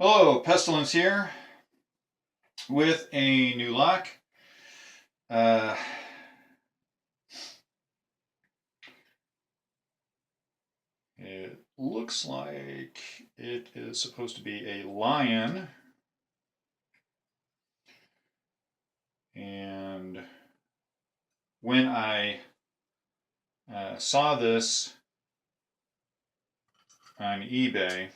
Hello, Pestilence here with a new lock. Uh, it looks like it is supposed to be a lion, and when I saw this on eBay,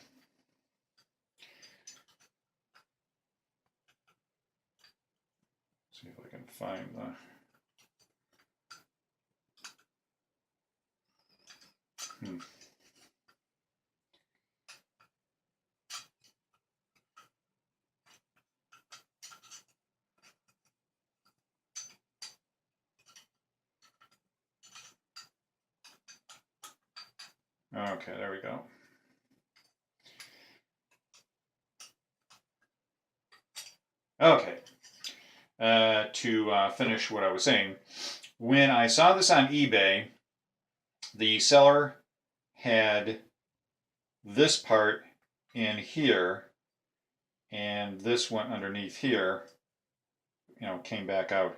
see if I can find the. Okay, there we go. Okay, to finish what I was saying, when I saw this on eBay, the seller had this part in here, and this went underneath here, came back out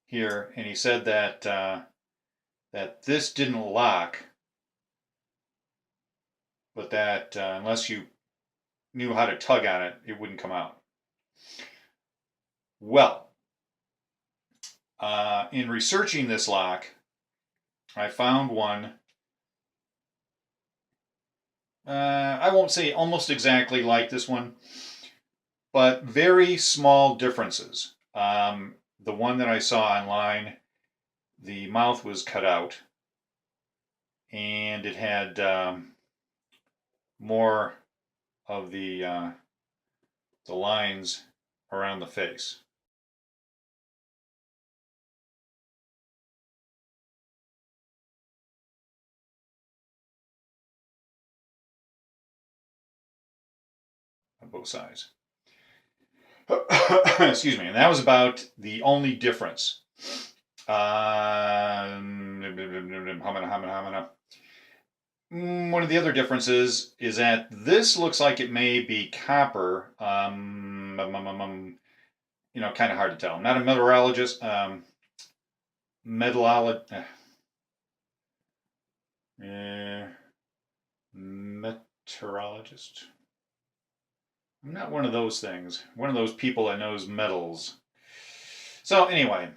here, and he said that that this didn't lock, but that unless you knew how to tug on it, it wouldn't come out. Well, in researching this lock, I found one. I won't say almost exactly like this one, but very small differences. The one that I saw online, the mouth was cut out, and it had more of the lines around the face. On both sides. Excuse me, and that was about the only difference. One of the other differences is that this looks like it may be copper. Kind of hard to tell. I'm not a metallurgist. Meteorologist. I'm not one of those things. One of those people that knows metals. So anyway,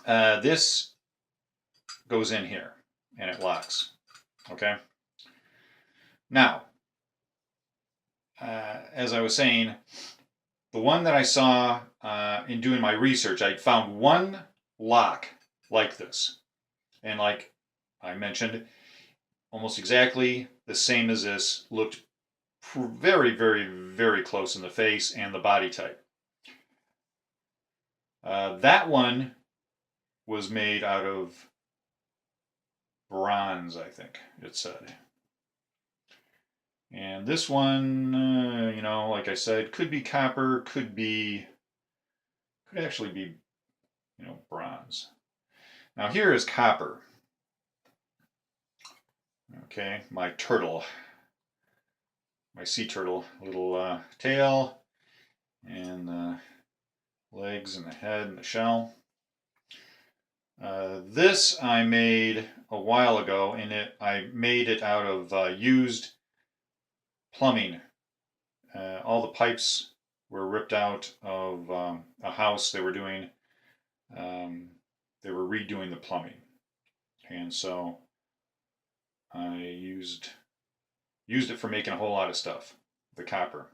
this goes in here and it locks. Okay. Now, as I was saying, the one that I saw in doing my research, I found one lock like this. And like I mentioned, almost exactly the same as this, looked very, very, very close in the face and the body type. That one was made out of bronze, I think it said. And this one, like I said, could be copper, could actually be, bronze. Now here is copper. Okay, my turtle, my sea turtle, little tail, and the legs and the head and the shell. This I made a while ago, and I made it out of used plumbing. All the pipes were ripped out of a house they were doing. They were redoing the plumbing, and so I used it for making a whole lot of stuff, the copper.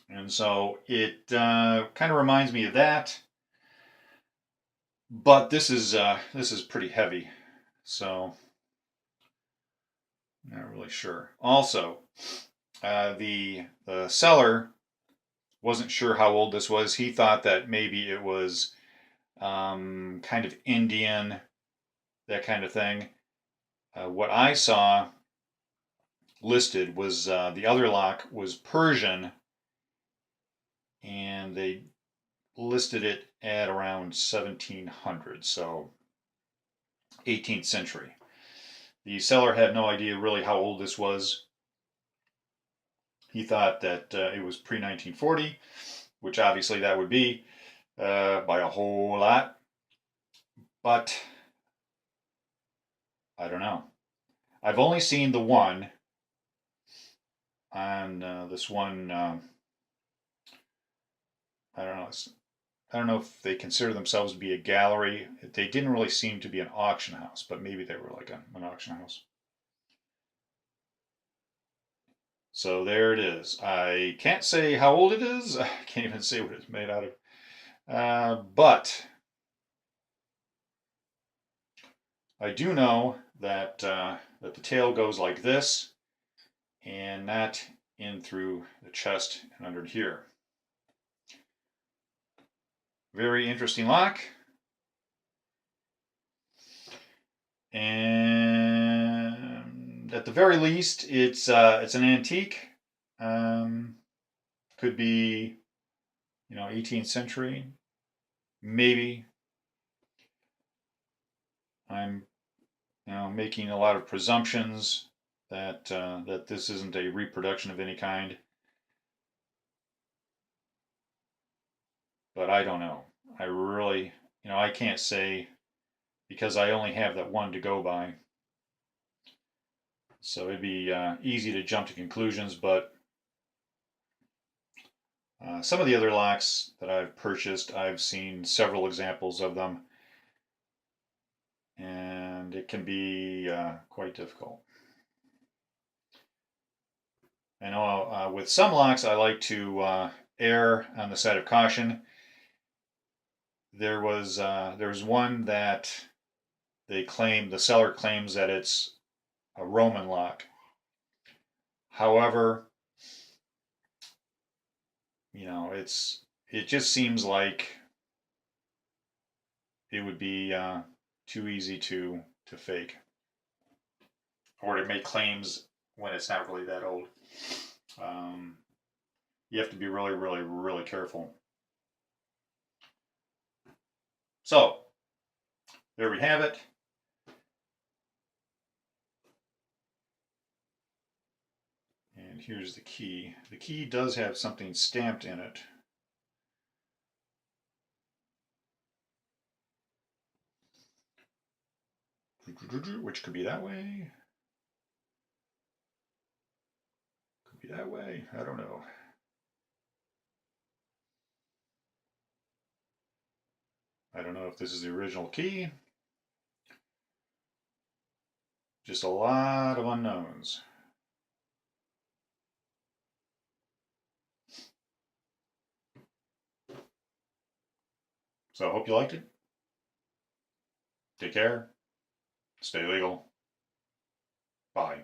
And so it kind of reminds me of that, but this is pretty heavy, so not really sure. Also, the seller wasn't sure how old this was. He thought that maybe it was kind of Indian, that kind of thing. What I saw listed was the other lock was Persian, and they listed it at around 1700, so 18th century. The seller had no idea really how old this was. He thought that it was pre-1940, which obviously that would be by a whole lot. But I don't know. I've only seen the one on this one. I don't know. I don't know if they consider themselves to be a gallery. They didn't really seem to be an auction house, but maybe they were like an auction house. So there it is. I can't say how old it is. I can't even say what it's made out of. But I do know that that the tail goes like this, and not in through the chest and under here. Very interesting lock. And at the very least, it's an antique. Could be, 18th century, maybe. I'm, making a lot of presumptions that that this isn't a reproduction of any kind, but I don't know. I really, I can't say because I only have that one to go by. So it'd be easy to jump to conclusions, but some of the other locks that I've purchased, I've seen several examples of them, and it can be quite difficult. I know with some locks, I like to err on the side of caution. There was one that the seller claims that it's a Roman lock. However, it just seems like it would be too easy to fake or to make claims when it's not really that old. Um, you have to be really, really, really careful. So there we have it. And here's the key. The key does have something stamped in it. Which could be that way. Could be that way. I don't know. I don't know if this is the original key. Just a lot of unknowns. So I hope you liked it. Take care. Stay legal. Bye.